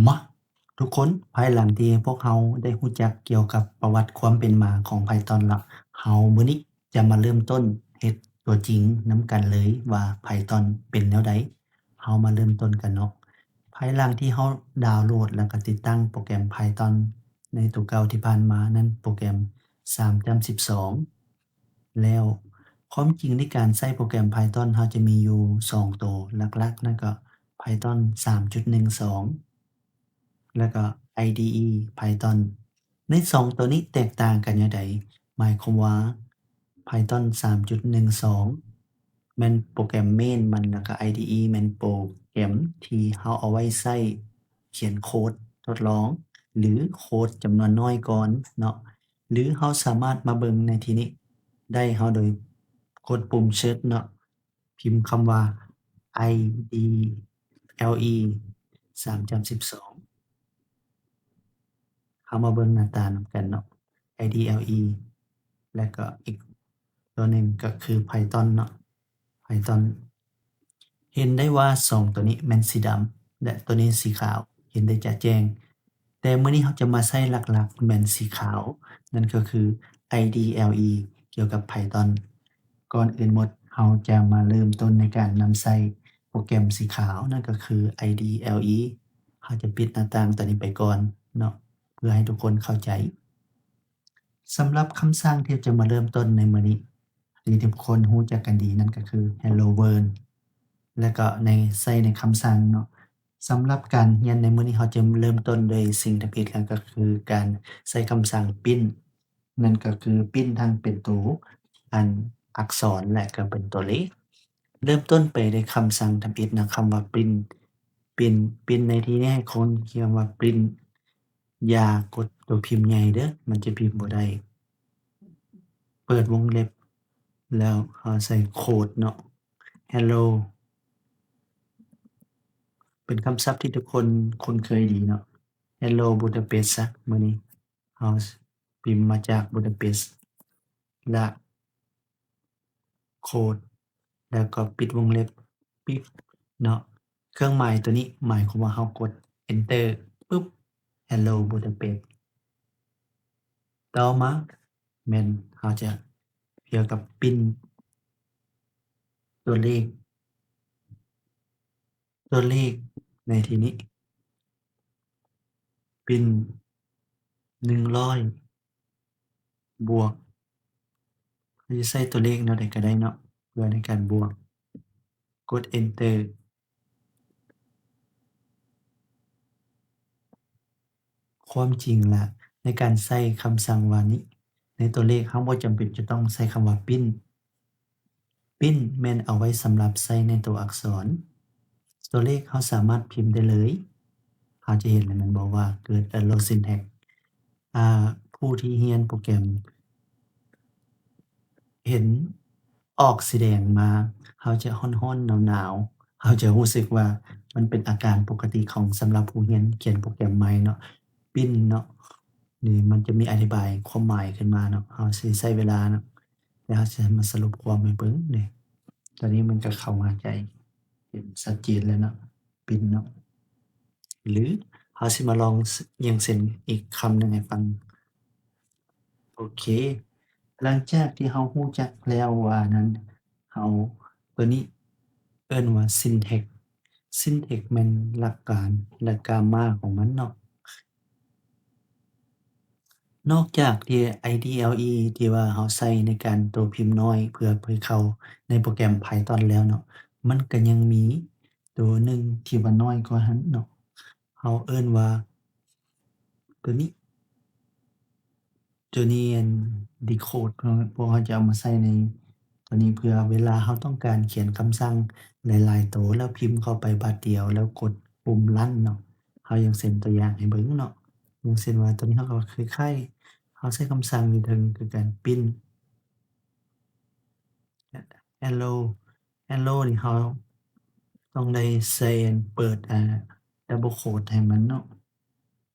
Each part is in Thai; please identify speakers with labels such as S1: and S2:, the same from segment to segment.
S1: มาทุกคนภายหลังที่พวกเราได้รู้จักเกี่ยวกับประวัติความเป็นมาของ Python แล้วเรามื้อนี้จะมาเริ่มต้นเฮ็ดตัวจริงนำกันเลยว่า Python เป็นแนวใดเรามาเริ่มต้นกันเนาะภายหลังที่เราดาวน์โหลดแล้วก็ติดตั้งโปรแกรม Python ในตัวเก่าที่ผ่านมานั้นโปรแกรม3.12แล้วความจริงในการใช้โปรแกรม Python เราจะมีอยู่2ตัวหลักๆนั่นก็ Python 3.12แล้วก็ IDE Python ใน2ตัวนี้แตกต่างกันแนวใดหมายความว่า Python 3.12แม่นโปรแกรม main มันแล้วก็ IDE แม่นโปรแกรมที่เราเอาไว้ใช้เขียนโคดทดลองหรือโคดจำนวนน้อยก่อนเนาะหรือเราสามารถมาเบิ่งในที่นี้ได้เราโดยกดปุ่ม Search เนาะพิมพ์คำว่า IDLE 3.12เรามาเบิ่งหน้าตานำกันเนาะ IDLE แล้วก็อีกตัวหนึ่งก็คือ Python เนาะ Python เห็นได้ว่า2ตัวนี้แม่นสีดำและตัวนี้สีขาวเห็นได้จะแจ้งแต่มื้อนี้เราจะมาใช้หลักๆแม่นสีขาวนั่นก็คือ IDLE เกี่ยวกับ Python ก่อนอื่นหมดเราจะมาเริ่มต้นในการนำใช้โปรแกรมสีขาวนั่นก็คือ IDLE เราจะปิดหน้าต่างตัวนี้ไปก่อนเนาะเพื่อให้ทุกคนเข้าใจสำหรับคำสั่งที่จะมาเริ่มต้นในมื้อนี้ที่ทุกคนรู้จักกันดีนั่นก็คือ Hello World แล้วก็ใส่ในคำสั่งเนาะสำหรับการเรียนในมื้อนี้เราจะเริ่มต้นด้วยสิ่งที่ผิดแล้วก็คือการใช้คำสั่ง print นั่นก็คือพรินต์ทั้งเป็นตัวอันอักษรและก็เป็นตัวเลขเริ่มต้นไปด้วยคำสั่งทำอิฐนะคำว่า print ในที่นี้ให้คนเขียนว่า print อย่ากดตัวพิมพ์ใหญ่เด้อมันจะพิมพ์บ่ได้เปิดวงเล็บแล้วใส่โคดเนาะ hello เป็นคำศัพท์ที่ทุกคนคุ้นเคยดีเนาะ Hello Budapest ซะมื้อนี้เราพิมพ์มาจาก Budapest และโคดแล้วก็ปิดวงเล็บปิดเนาะเครื่องหมายตัวนี้หมายความว่าเรากด Enter ปึ๊บ Hello Budapest ต่อมาแม่นเราจะเกี่ยวกับพรินต์ตัวเลขในที่นี้พรินต์100บวกเราจะใส่ตัวเลขแนวใดก็ได้เนาะเพื่อในการบวกกด Enter ความจริงแล้วในการใช้คำสั่งว่านี้ในตัวเลขเราบ่จำเป็นจะต้องใช้คำว่าพรินต์พรินต์แม่นเอาไว้สำหรับใส่ในตัวอักษรตัวเลขเราสามารถพิมพ์ได้เลยเราจะเห็นแล้วแม่นบ่ว่าเกิด Error Syntax อ่าผู้ที่เรียนโปรแกรมเห็นออกสีแดงมาเราจะร้อนๆหนาวๆเราจะรู้สึกว่ามันเป็นอาการปกติของสำหรับผู้เรียนเขียนโปรแกรมใหม่เนาะพรินต์เนาะนี่มันจะมีอธิบายความหมายขึ้นมาเนาะเราสิใช้เวลาเนาะเดี๋ยวเราจะมาสรุปความให้เบิ่งนี่ตอนนี้มันก็เข้ามาใจเห็นชัดเจนแล้วเนาะพรินต์เนาะหรือเราสิมาลองอย่างเช่นอีกคำหนึ่งให้ฟัง โอเค หลังจากที่เรารู้จักแล้วว่านั้นเราตัวนี้เอิ้นว่า syntax syntax แม่นหลักการและ grammar ของมันเนาะนอกจากที่ IDLE ที่ว่าเราใช้ในการตัวพิมพ์น้อยเพื่อเข้าในโปรแกรม Python แล้วเนาะมันก็ยังมีตัวหนึ่งที่ว่าน้อยกว่าหั้นเนาะเราเอิ้นว่าตัวนี้ ตัวนี้อัน decode เพราะว่าจะเอามาใส่ในตัวนี้เพื่อเวลาเราต้องการเขียนคำสั่งหลายๆตัวแล้วพิมพ์เข้าไปบัดเดียวแล้วกดปุ่มรันเนาะเราอย่างเช่นตัวอย่างให้เบิ่งเนาะอย่างเช่นว่าตัวนี้เราก็คล้ายๆเราใช้คำสั่งอยู่เทิงคือการพรินต์ hello hello นี่เราต้องได้ใส่อันเปิดdouble quote ให้มันเนาะ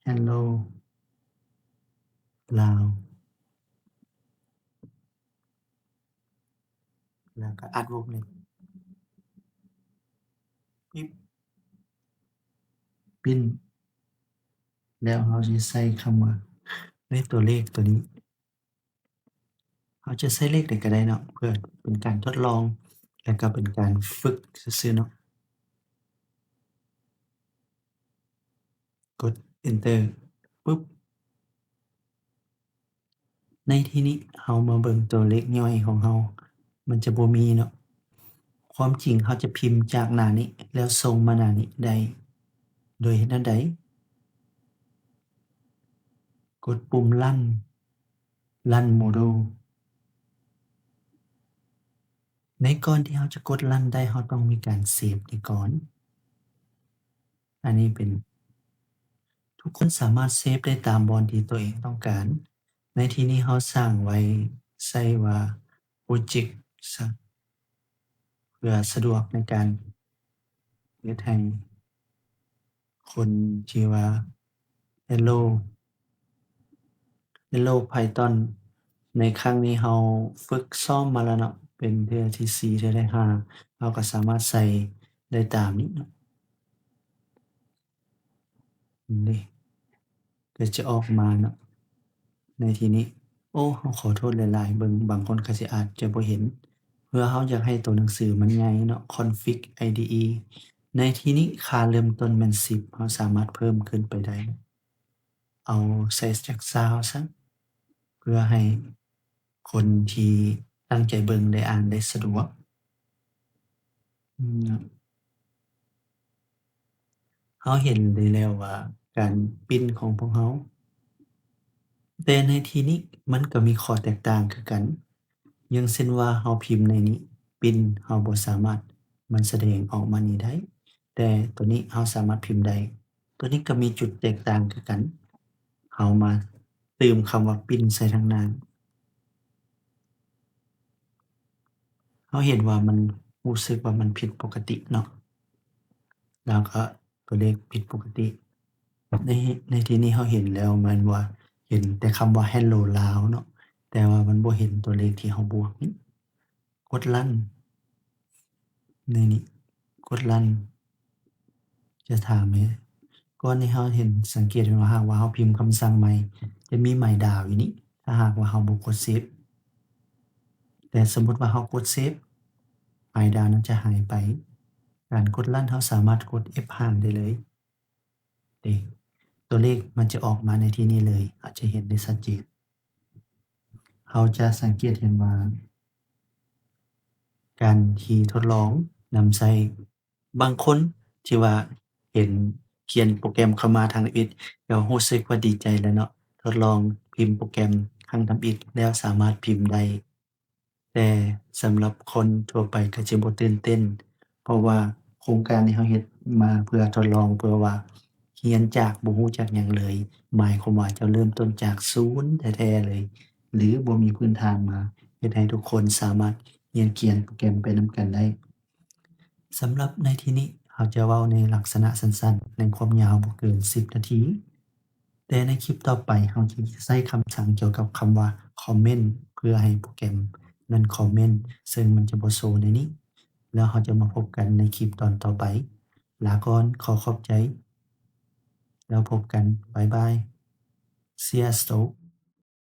S1: hello ลาวแล้วก็อัดวงเล็บปิด pin แล้วเราสิใส่คำว่าในตัวเลขตัวนี้เราจะใส่เลขใดก็ได้เนาะเพื่อเป็นการทดลองและก็เป็นการฝึกซื่อๆเนาะกด Enter ปึ๊บในที่นี้เรามาเบิ่งตัวเลขย่อยของเรามันจะบ่มีเนาะความจริงเราจะพิมพ์จากหน้านี้แล้วส่งมาหน้านี้ได้โดยเฮ็ดแนวใดกดปุ่มRun Module ในก่อนที่เราจะกด Run ได้เราต้องมีการเซฟนี่ก่อนอันนี้เป็นทุกคนสามารถเซฟได้ตามบอนที่ตัวเองต้องการในที่นี้เราสร้างไว้ใส่ว่าพรอเจกต์ซะเพื่อสะดวกในการเฮ็ดให้คนที่ว่า Hello Python ในครั้งนี้เราฝึกซ้อมมาแล้วเนาะเป็นเทื่อที่4เทื่อที่5เราก็สามารถใส่ได้ตามนี้เนาะนี่ก็จะออกมาเนาะในที่นี้โอ้เราขอโทษหลายๆเบิ่งบางคนก็สิอาจจะบ่เห็นเพื่อเราอยากให้ตัวหนังสือมันใหญ่เนาะ config IDE ในที่นี้ค่าเริ่มต้นแม่น10เราสามารถเพิ่มขึ้นไปได้เอาใส่จาก20ซะเพื่อให้คนที่ตั้งใจเบิ่งได้อ่านได้สะดวกเนาะเราเห็นได้แล้วว่าการพิมพ์ของพวกเราแต่ในที่นี้มันก็มีข้อแตกต่างคือกันอย่างเช่นว่าเราพิมพ์ในนี้พิมพ์เราบ่สามารถมันแสดงออกมานี่ได้แต่ตัวนี้เราสามารถพิมพ์ได้ตัวนี้ก็มีจุดแตกต่างคือกันเรามาเติมคำว่าพิมพ์ใส่ทางหน้าเราเห็นว่ามันรู้สึกว่ามันผิดปกติเนาะแล้วก็ตัวเลขผิดปกติในที่นี้เราเห็นแล้วแม่นว่าเห็นแต่คำว่า Hello ลาวเนาะแต่ว่ามันบ่เห็นตัวเลขที่เราบวกนี่กดลันในนี้กดลันจะถามไหมก่อนที่เราเห็นสังเกตเห็นว่าหากว่าเราพิมพ์คำสั่งใหม่จะมีไม้ดาวอยู่นี้ถ้าหากว่าเราบ่กดเซฟแต่สมมุติว่าเรากดเซฟไม้ดาวนั้นจะหายไปการกดลันเราสามารถกด F5 ได้เลยนี่ตัวเลขมันจะออกมาในที่นี้เลยอาจจะเห็นได้ชัดเจนเราจะสังเกตเห็นว่าการที่ทดลองนำใช้บางคนที่ว่าเห็นเขียนโปรแกรมเข้ามาทางอิฐก็รู้สึกว่าดีใจแล้วเนาะทดลองพิมพ์โปรแกรมทางทำอิฐแล้วสามารถพิมพ์ได้แต่สำหรับคนทั่วไปก็จะบ่ตื่นเต้นเพราะว่าโครงการที่เราเฮ็ดมาเพื่อทดลองเพื่อว่าเรียนจากบ่รู้จักหยังเลยหมายความว่าจะเริ่มต้นจากศูนย์แท้ๆเลยหรือบ่มีพื้นฐานมาเฮ็ดให้ทุกคนสามารถเรียนเขียนโปรแกรมไปนำกันได้สำหรับในที่นี้เราจะเว้าในลักษณะสั้นๆในความยาวบ่เกิน10นาทีแต่ในคลิปต่อไปเราจะใช้คำสั่งเกี่ยวกับคำว่าคอมเมนต์เพื่อให้โปรแกรมนั้นคอมเมนต์ซึ่งมันจะบ่โชว์ในนี้แล้วเราจะมาพบกันในคลิปตอนต่อไปลาก่อนขอขอบใจแล้วพบกันบ๊ายบาย Sziasztok